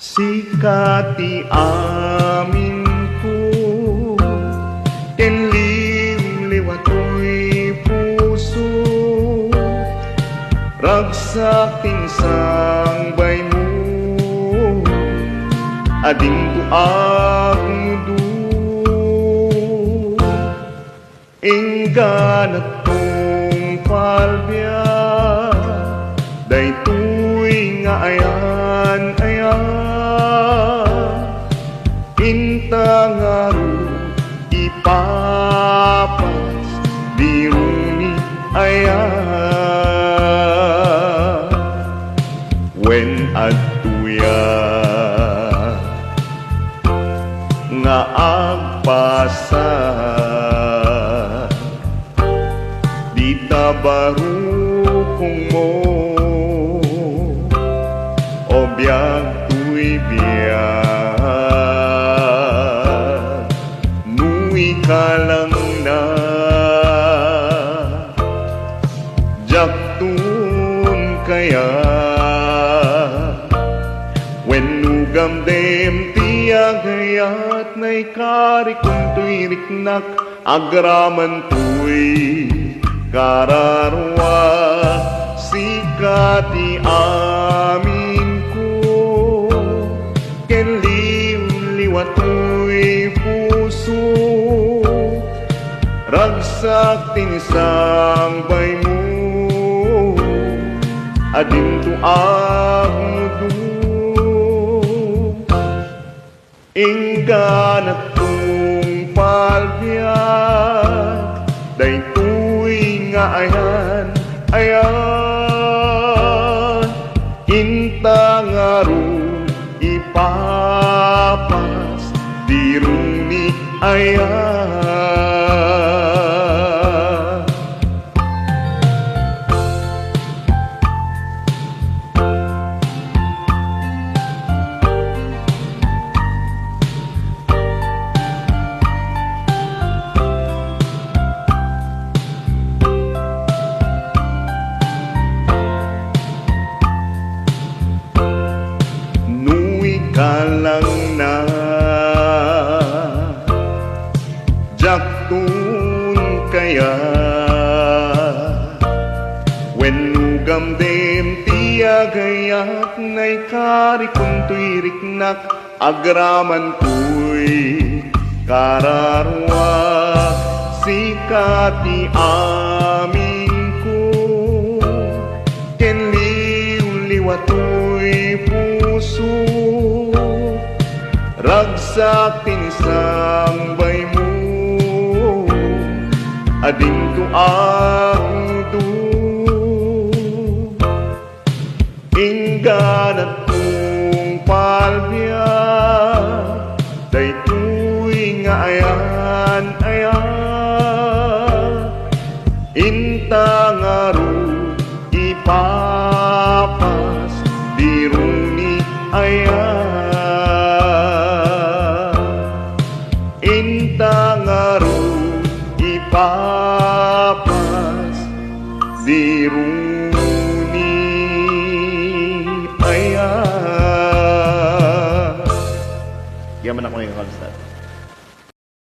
Sika ti amin ko, ken liwatoy puso, ragsak tinsangbay mo, ading tuag mudu, inggan at tong palbya, daytoy nga ayan inta nga ro ipapas diruni ayan when adtuya nga agpasa di tabarukong mo o biyag tuy biyag nui ka lang na jaktun kaya when nugam dem tiyagayat na'y kari kung tuy riknak agraman tuy kararwa sika ti amin ko ken liwatoy puso ragsak tinsangbay mo adin tuag mudu inggan at tong palbiag daytoy nga ayan inta nga ro ipapas diruni ayan ka lang na jaktun kaya when nugam dem tiyagayat na'y kari kung tuy riknak agraman kuy kararwa sika ti amin ko ken liwatoy puso ragsak tinsangbay mo ading tuag mudu inggan at tong palbya daytoy nga ayan inta nga ro ipapas diruni ayan inta nga ro ipapas diruni ayan. Yaman ako ngayon, Kalsat.